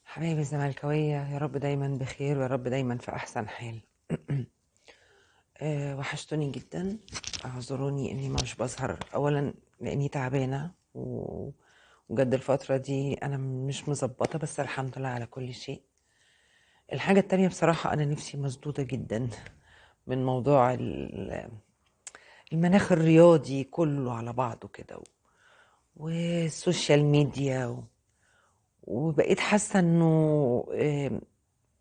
حبايبي الزملكاوية، يا رب دايما بخير ويا رب دايما في أحسن حال. وحشتوني جدا. اعذروني اني مش بظهر، اولا لاني تعبانة وجد الفترة دي انا مش مظبطة، بس الحمد لله على كل شيء. الحاجة التانية بصراحة انا نفسي مسدودة جدا من موضوع المناخ الرياضي كله على بعضه كده، والسوشيال ميديا وبقيت حاسة انه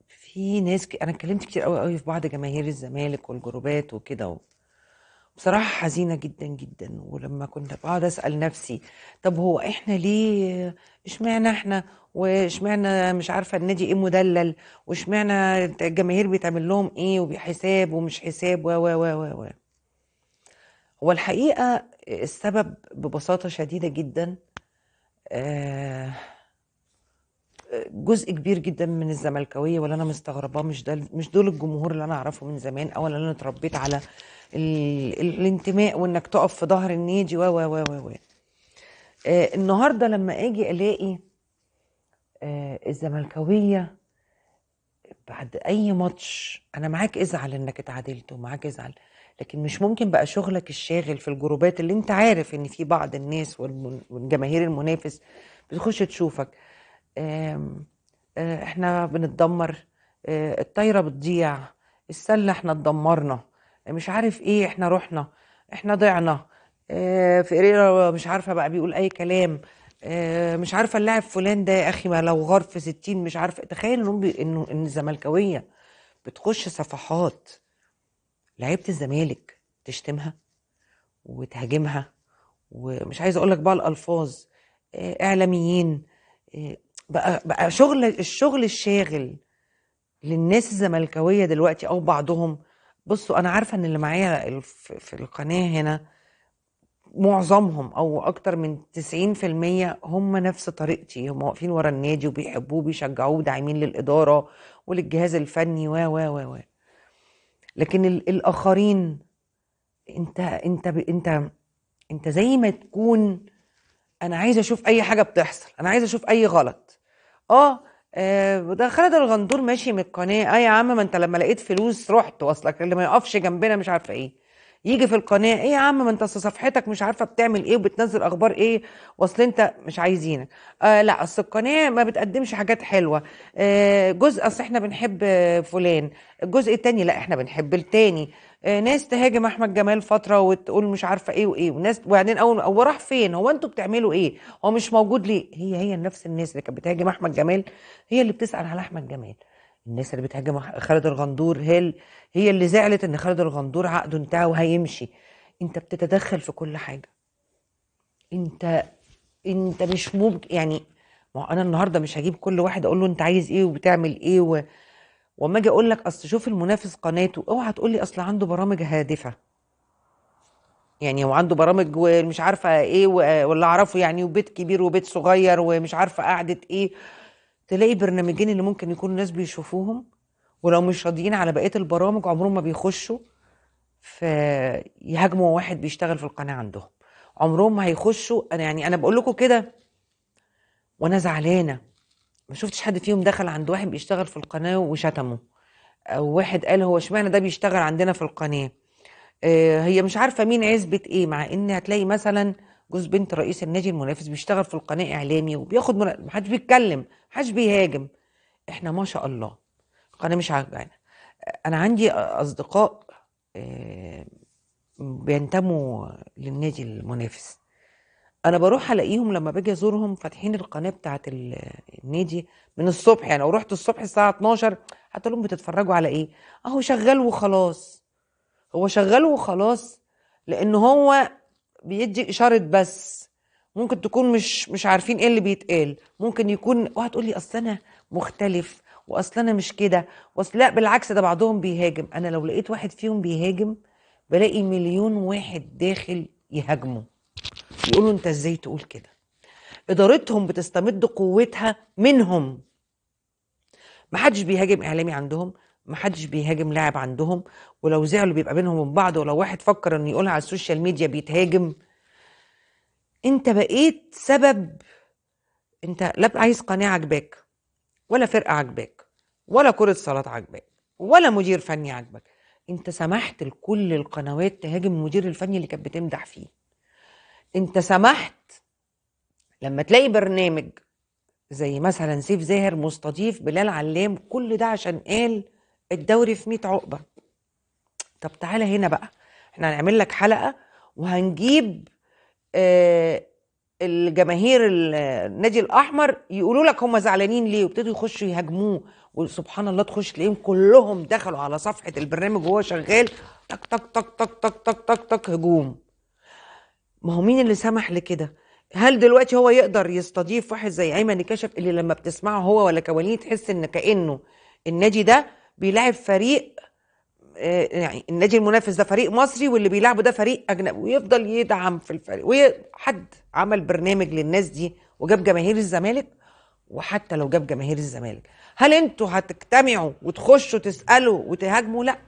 في ناس انا اتكلمت كتير قوي قوي في بعض جماهير الزمالك والجروبات وكده. بصراحة حزينة جدا جدا، ولما كنت بقعد اسأل نفسي طب هو احنا ليه، اشمعنى احنا، واشمعنى مش عارفة النادي ايه مدلل، واشمعنى الجماهير بيتعمل لهم ايه وبحساب ومش حساب و هو الحقيقة السبب ببساطة شديدة جدا. آه، جزء كبير جدا من الزملكاويه، ولا انا مستغرباه، مش دول الجمهور اللي انا اعرفه من زمان، او اللي انا اتربيت على الانتماء وانك تقف في ظهر النادي و النهارده لما اجي الاقي الزملكاويه بعد اي ماتش، انا معاك ازعل انك اتعادلت ومعاك ازعل، لكن مش ممكن بقى شغلك الشاغل في الجروبات اللي انت عارف ان في بعض الناس والجماهير المنافس بتخش تشوفك. آم، احنا بنتدمر، الطايرة بتضيع، السلة احنا اتدمرنا، مش عارف ايه احنا رحنا، احنا ضعنا. فقريرة مش عارفة بقى بيقول اي كلام. مش عارفة اللاعب فلان ده يا اخي ما لو غار في 60، مش عارفة. تخيل انه ان الزملكاوية بتخش صفحات لعيبة الزمالك تشتمها وتهاجمها، ومش عايزة اقول لك بقى الالفاظ، اعلاميين. آه، بقى الشغل الشاغل للناس الزملكاويه دلوقتي او بعضهم. بصوا انا عارفه ان اللي معايا في القناه هنا معظمهم او اكتر من 90% هم نفس طريقتي، هم واقفين ورا النادي وبيحبوه بيشجعوه، داعمين للاداره وللجهاز الفني و لكن الاخرين، انت زي ما تكون، انا عايزه اشوف اي حاجه بتحصل، انا عايزه اشوف اي غلط. اه ده خالد الغندور ماشي من القناه، يا عم ما انت لما لقيت فلوس رحت، واصلك اللي ما يقفش جنبنا مش عارفه ايه. يجي في القناه، ايه يا عم ما انت أصل صفحتك مش عارفه بتعمل ايه وبتنزل اخبار ايه، واصل انت مش عايزينك. لا اصل القناه ما بتقدمش حاجات حلوه. جزء اصل احنا بنحب فلان، الجزء التاني لا احنا بنحب التاني. ناس تهاجم احمد جمال فتره وتقول مش عارفه ايه وايه، وناس وبعدين اول هو راح فين، هو انتوا بتعملوا ايه، هو مش موجود ليه. هي نفس الناس اللي كانت بتهاجم احمد جمال هي اللي بتسأل على احمد جمال. الناس اللي بتهاجم خالد الغندور هي اللي زعلت ان خالد الغندور عقده انتهى وهيمشي. انت بتتدخل في كل حاجه. انت انت مش ممكن يعني. ما هو انا النهارده مش هجيب كل واحد اقول له انت عايز ايه وبتعمل ايه وما اجي اقول لك اصل شوف المنافس قناته، اوعى تقول لي اصل عنده برامج هادفه. يعني هو عنده برامج ومش عارفه ايه ولا اعرفه يعني، وبيت كبير وبيت صغير ومش عارفه قعده ايه. تلاقي برنامجين اللي ممكن يكون الناس بيشوفوهم، ولو مش راضيين على بقيه البرامج عمرهم ما بيخشوا يهاجموا واحد بيشتغل في القناه عندهم. عمرهم ما هيخشوا. انا يعني انا بقول لكم كده وانا زعلانه. ما شفتش حد فيهم دخل عند واحد بيشتغل في القناه وشتمه، او واحد قال هو اشمعنى ده بيشتغل عندنا في القناه. هي مش عارفه مين عزبت ايه، مع ان هتلاقي مثلا جوز بنت رئيس النادي المنافس بيشتغل في القناه اعلامي وبياخد محدش بيتكلم، محدش بيهاجم. احنا ما شاء الله القناه مش عاجبانا. انا عندي اصدقاء آه، بينتموا للنادي المنافس. انا بروح الاقيهم لما باجي ازورهم فاتحين القناه بتاعت النادي من الصبح، يعني لو رحت الصبح الساعه 12 حتى لهم بتتفرجوا على ايه؟ اهو شغال وخلاص. هو شغال وخلاص لان هو بيدي اشاره بس. ممكن تكون مش عارفين ايه اللي بيتقال، ممكن يكون وهتقول لي اصل انا مختلف، واصل انا مش كده، واصل لا بالعكس ده بعضهم بيهاجم. انا لو لقيت واحد فيهم بيهاجم بلاقي مليون واحد داخل يهاجمه، يقولوا انت ازاي تقول كده. ادارتهم بتستمد قوتها منهم. محدش بيهاجم اعلامي عندهم، محدش بيهاجم لاعب عندهم، ولو زعلوا بيبقى بينهم وبين بعض، ولو واحد فكر انه يقولها على السوشيال ميديا بيتهاجم. انت بقيت سبب. انت لا عايز قناه عجباك، ولا فرقه عاجباك، ولا كره صالات عاجباك، ولا مدير فني عاجبك. انت سمحت لكل القنوات تهاجم المدير الفني اللي كانت بتمدح فيه. انت سمحت لما تلاقي برنامج زي مثلا سيف زاهر مستضيف بلال علام، كل ده عشان قال الدوري في 100 عقبه. طب تعالى هنا بقى، احنا هنعمل لك حلقه وهنجيب آه الجماهير النادي الاحمر يقولوا لك هم زعلانين ليه، وابتدوا يخشوا يهاجموه، وسبحان الله تخش تلاقيهم كلهم دخلوا على صفحه البرنامج وهو شغال، تك تك تك تك تك تك تك تك هجوم. ما هو مين اللي سمح لكده؟ هل دلوقتي هو يقدر يستضيف واحد زي ايمن الكشف اللي لما بتسمعه هو ولا كواليه تحس ان كانه النادي ده بيلاعب فريق، يعني النادي المنافس ده فريق مصري واللي بيلعبه ده فريق اجنبي، ويفضل يدعم في الفريق. وحد عمل برنامج للناس دي وجاب جماهير الزمالك؟ وحتى لو جاب جماهير الزمالك، هل انتوا هتجتمعوا وتخشوا تسالوا وتهاجموا؟ لا.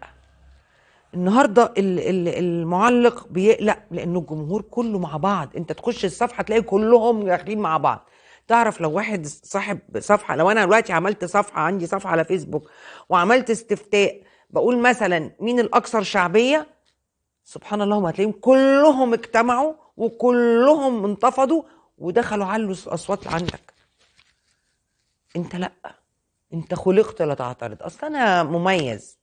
النهارده المعلق بيقلق لانه الجمهور كله مع بعض. انت تخش الصفحه تلاقي كلهم داخلين مع بعض. تعرف لو واحد صاحب صفحه، لو انا دلوقتي عملت صفحه، عندي صفحه على فيسبوك وعملت استفتاء بقول مثلا مين الاكثر شعبيه، سبحان الله ما هتلاقيهم كلهم اجتمعوا وكلهم انتفضوا ودخلوا علوا اصوات عندك. انت لا، انت خلقت لا تعترض. اصلا انا مميز،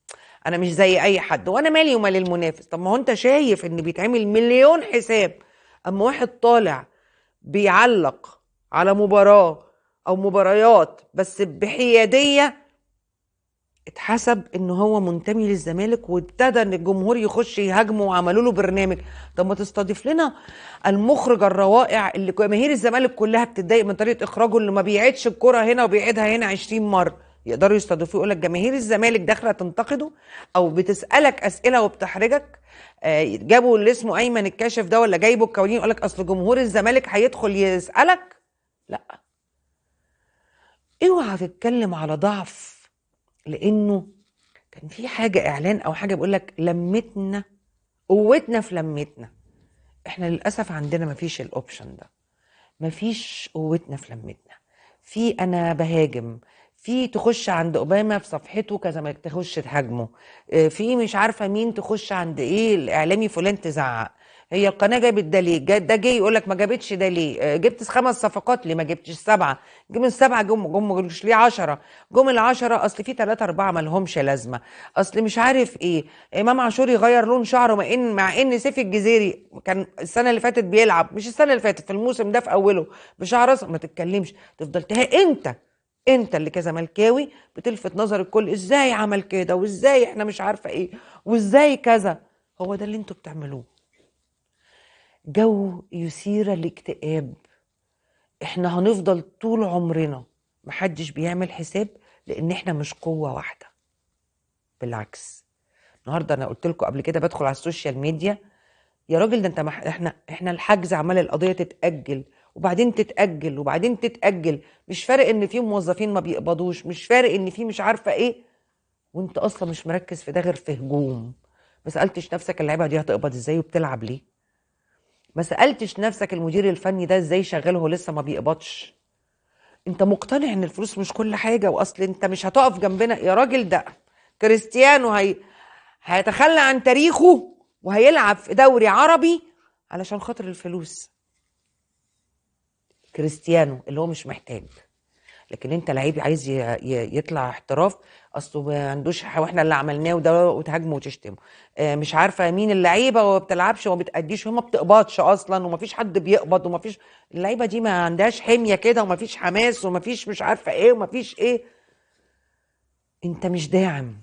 انا مش زي اي حد، وانا مالي ومال المنافس. طب ما هو انت شايف ان بيتعمل مليون حساب، اما واحد طالع بيعلق على مباراة او مباريات بس بحيادية اتحسب ان هو منتمي للزمالك، وابتدى ان الجمهور يخش يهاجمه وعملوا له برنامج. طب ما تستضيف لنا المخرج الروائع اللي جماهير الزمالك كلها بتتضايق من طريقه اخراجه، اللي ما بيعيدش الكره هنا وبيعيدها هنا 20 مره. يقدروا يستضيفوه يقول لك جماهير الزمالك داخله تنتقده او بتسالك اسئله وبتحرجك. جابوا اللي اسمه ايمن الكاشف ده ولا جايبوا الكوالين يقول لك اصل جمهور الزمالك هيدخل يسالك؟ لا. اوعى تتكلم على ضعف، لانه كان في حاجه اعلان او حاجه بيقول لك لمتنا، قوتنا في لمتنا. احنا للاسف عندنا مفيش الاوبشن ده، مفيش قوتنا في لمتنا. في انا بهاجم، في تخش عند اوباما في صفحته كذا ما تخش تهاجمه، في مش عارفه مين تخش عند ايه الاعلامي فلان تزعق. هي القناه جابت ده ليه؟ ده جه يقول لك ما جابتش ده ليه؟ جبت 5 صفقات ليه ما جبتش 7؟ جم ال7 جم ما جوش ليه 10؟ جم ال10 اصل في 3 4 ما لهمش لازمه، اصل مش عارف ايه. امام عاشور يغير لون شعره مع ان سيف الجزيري كان السنه اللي فاتت بيلعب، مش السنه اللي فاتت، في الموسم ده في اوله بشعر اصفر. ما تتكلمش، تفضل انت اللي كزملكاوي بتلفت نظر الكل، ازاي عمل كده وازاي احنا مش عارفه ايه وازاي كذا. هو ده اللي انتوا بتعملوه، جو يثير الاكتئاب. احنا هنفضل طول عمرنا محدش بيعمل حساب، لان احنا مش قوه واحده. بالعكس، النهارده انا قلت لكم قبل كده بدخل على السوشيال ميديا، يا راجل ده انت احنا الحجز عمال القضيه تتاجل وبعدين تتاجل وبعدين تتاجل، مش فارق ان في موظفين ما بيقبضوش، مش فارق ان في مش عارفه ايه، وانت اصلا مش مركز في ده غير في هجوم. ما سالتش نفسك اللعيبه دي هتقبض ازاي وبتلعب ليه؟ ما سالتش نفسك المدير الفني ده ازاي شغال وهو لسه ما بيقبضش؟ انت مقتنع ان الفلوس مش كل حاجه، واصل انت مش هتقف جنبنا يا راجل. ده كريستيانو هيتخلى عن تاريخه وهيلعب في دوري عربي علشان خاطر الفلوس. كريستيانو اللي هو مش محتاج، لكن انت لعيب عايز يطلع احتراف، اصله ما عندوش واحنا اللي عملناه وده، وتهاجمه وتشتمه. مش عارفه مين اللعيبه وما بتلعبش وما بتأديش وما بتقبضش اصلا، وما فيش حد بيقبض، وما فيش اللعيبه دي ما عندهاش حميه كده، وما فيش حماس، وما فيش مش عارفه ايه، وما فيش ايه. انت مش داعم.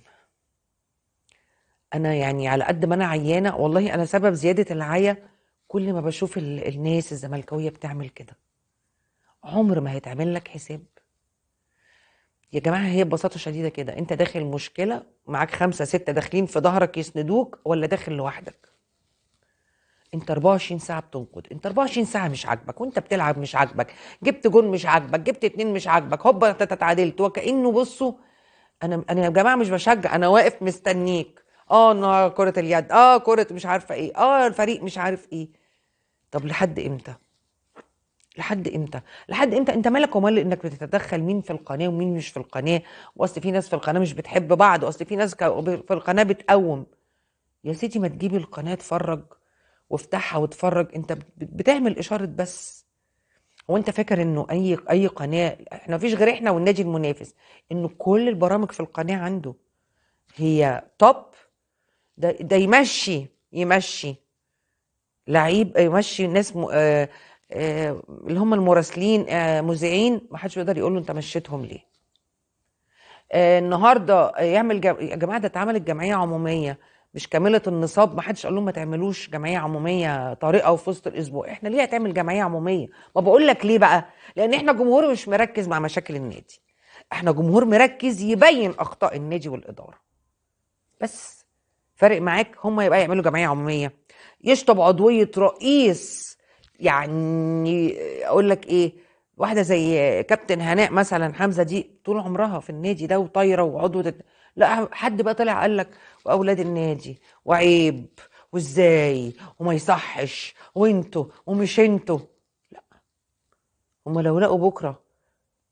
انا يعني على قد ما انا عيانه والله، انا سبب زياده العيا كل ما بشوف الناس الزملكاويه بتعمل كده. عمر ما هيتعمل لك حساب يا جماعه. هي ببساطه شديده كده، انت داخل مشكله معاك 5 6 داخلين في ظهرك يسندوك، ولا داخل لوحدك؟ انت 24 ساعه بتنقد، انت 24 ساعه مش عاجبك وانت بتلعب، مش عاجبك، جبت جون مش عاجبك، جبت 2 مش عاجبك، هوبا انت اتعادلت. وكانه بصوا، انا يا جماعه مش بشجع، انا واقف مستنيك. كره اليد، كره مش عارفه ايه، الفريق مش عارف ايه. طب لحد امتى؟ لحد امتى؟ لحد امتى؟ انت مالك ومال انك بتتدخل مين في القناه ومين مش في القناه، واصل في ناس في القناه مش بتحب بعض، واصل في ناس في القناه بتقوم. يا سيدي ما تجيبي القناه اتفرج وافتحها واتفرج، انت بتعمل اشاره بس. هو انت فاكر انه اي قناه، احنا مفيش غير احنا والنادي المنافس، انه كل البرامج في القناه عنده هي توب؟ ده يمشي لعيب، يمشي ناس اللي هم المراسلين، مذيعين، ما حدش بيقدر يقول له انت مشيتهم ليه. النهارده يعمل يا جماعه ده اتعملت جمعيه عموميه مش كامله النصاب، ما حدش قال لهم ما تعملوش جمعيه عموميه طارئه وفي وسط الاسبوع. احنا ليه هتعمل جمعيه عموميه؟ ما بقول لك ليه بقى؟ لان احنا جمهور مش مركز مع مشاكل النادي، احنا جمهور مركز يبين اخطاء النادي والاداره بس. فارق معاك هم يبقى يعملوا جمعيه عموميه يشطب عضويه رئيس، يعني اقول لك ايه، واحده زي كابتن هناء مثلا حمزه دي طول عمرها في النادي ده وطايره وعضوه. لا حد بقى طلع قال لك واولاد النادي وعيب وازاي وما يصحش وانتوا ومش انتوا؟ لا، هم لو لقوا بكره،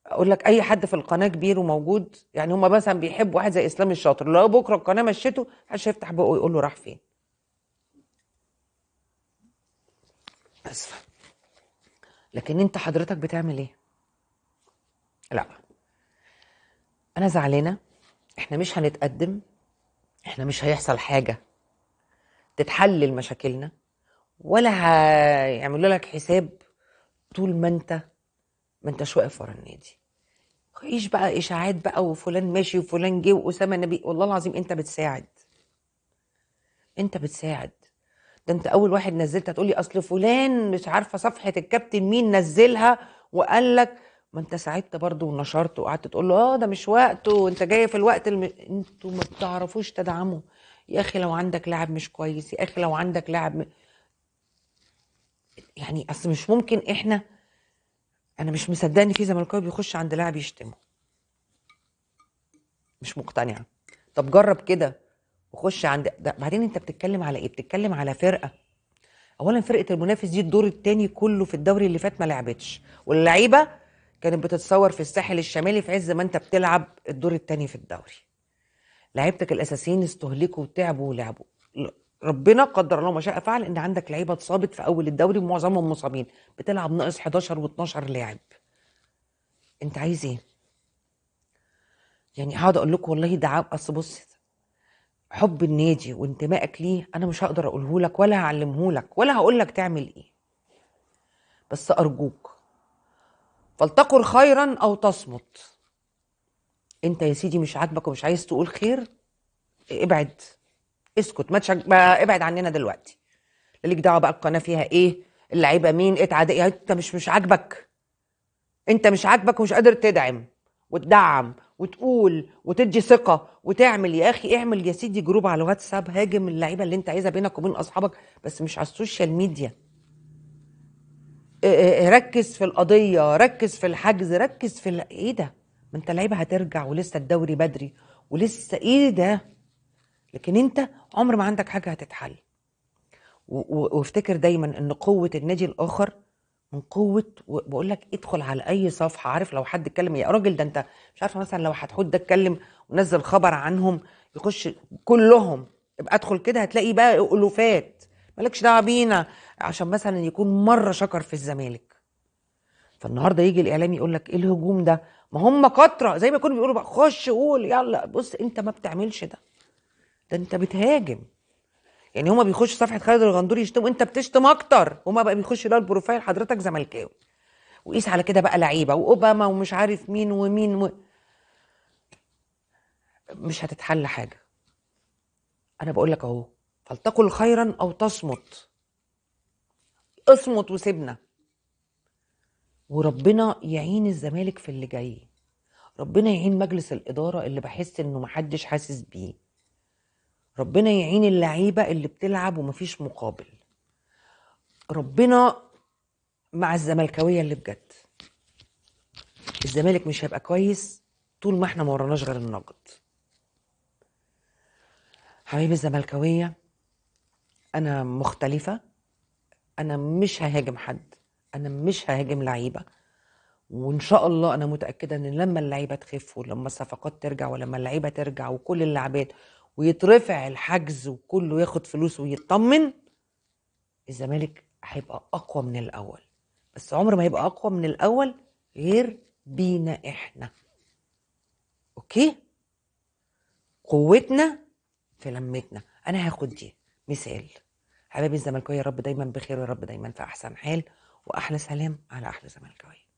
اقول لك اي حد في القناه كبير وموجود، يعني هم مثلا بيحبوا واحد زي اسلام الشاطر، لو بكره القناه مشيته محدش هيفتح بقه ويقول له راح فين. اسفه، لكن انت حضرتك بتعمل ايه؟ لا، انا زعلانه، احنا مش هنتقدم، احنا مش هيحصل حاجه تتحلل مشاكلنا، ولا هيعملوا لك حساب طول ما انتش واقف ورا النادي. عيش بقى اشاعات بقى وفلان ماشي وفلان جه واسامه نبي، والله العظيم انت بتساعد، انت بتساعد. ده انت اول واحد نزلت هتقولي اصل فلان مش عارفه صفحه الكابتن مين نزلها وقال لك، ما انت ساعدت برضه ونشرت وقعدت تقول له ده مش وقته، انت جاي في الوقت انتوا ما بتعرفوش تدعموا. يا اخي لو عندك لاعب مش كويس، يا اخي لو عندك لاعب يعني اصل مش ممكن انا مش مصدقه ان في زملكاوي بيخش عند لاعب يشتمه، مش مقتنعه. طب جرب كده وخش عند ده. بعدين انت بتتكلم على ايه؟ بتتكلم على فرقه، اولا فرقه المنافس دي الدور الثاني كله في الدوري اللي فات ما لعبتش، واللعيبه كانت بتتصور في الساحل الشمالي في عز ما انت بتلعب الدور الثاني في الدوري. لعيبتك الاساسيين استهلكوا وتعبوا ولعبوا. ربنا قدر الله ما شاء فعل ان عندك لعيبه اتصابت في اول الدوري معظمهم مصابين، بتلعب ناقص 11 و12 لاعب. انت عايز ايه؟ يعني هقعد اقول لكم والله ده اصل بص، حب النادي وانتمائك ليه انا مش هقدر اقوله لك ولا هعلمه لك ولا هقول لك تعمل ايه، بس ارجوك فلتقل خيرا او تصمت. انت يا سيدي مش عاجبك ومش عايز تقول خير، ابعد، اسكت، ما ابعد عننا دلوقتي. لا ليك دعوه بقى القناه فيها ايه، اللعيبه مين، اتعاد يعني انت مش عاجبك، انت مش عاجبك ومش قادر تدعم وتدعم وتقول وتدي ثقه وتعمل. يا اخي اعمل يا سيدي جروب على الواتساب، هاجم اللعيبه اللي انت عايزها بينك وبين اصحابك، بس مش على السوشيال ميديا. ركز في القضيه، ركز في الحجز، ركز في ايه ده؟ ما انت اللعيبه هترجع ولسه الدوري بدري ولسه ايه ده. لكن انت عمر ما عندك حاجه هتتحل. وافتكر دايما ان قوه النادي الاخر من قوه، وبقول لك ادخل على اي صفحه، عارف لو حد اتكلم يا راجل ده انت مش عارفه مثلا لو حتحط ده اتكلم ونزل خبر عنهم يخش كلهم، يبقى ادخل كده هتلاقي بقى الوفات مالكش دعوه بينا، عشان مثلا يكون مره شكر في الزمالك. فالنهارده يجي الاعلامي يقول لك ايه الهجوم ده؟ ما هم كتره زي ما يكونوا بيقولوا بقى خش قول يلا. بص انت ما بتعملش ده، ده انت بتهاجم. يعني هما بيخشوا صفحه خالد الغندوري يشتموا، انت بتشتم اكتر. هما بقى بيخشوا يلاقوا البروفايل حضرتك زملكاوي، وقيس على كده بقى لعيبه واوباما ومش عارف مين ومين مش هتتحل حاجه. انا بقول لك اهو، فلتقل خيرا او تصمت، اصمت وسيبنا، وربنا يعين الزمالك في اللي جاي، ربنا يعين مجلس الاداره اللي بحس انه محدش حاسس بيه، ربنا يعين اللعيبه اللي بتلعب ومفيش مقابل، ربنا مع الزملكاويه اللي بجد. الزمالك مش هيبقى كويس طول ما احنا ما وراناش غير النقد. حبايبي الزملكاويه، انا مختلفه، انا مش ههاجم حد، انا مش ههاجم لعيبه، وان شاء الله انا متاكده ان لما اللعيبه تخف ولما الصفقات ترجع ولما اللعيبه ترجع وكل اللاعبات ويترفع الحجز وكله ياخد فلوسه ويطمن، الزمالك هيبقى اقوى من الاول. بس عمر ما هيبقى اقوى من الاول غير بينا احنا. اوكي؟ قوتنا في لمتنا. انا هاخد دي مثال. حبايبي الزملكاويه، يا رب دايما بخير ويا رب دايما في احسن حال، واحلى سلام على احلى زملكاويه.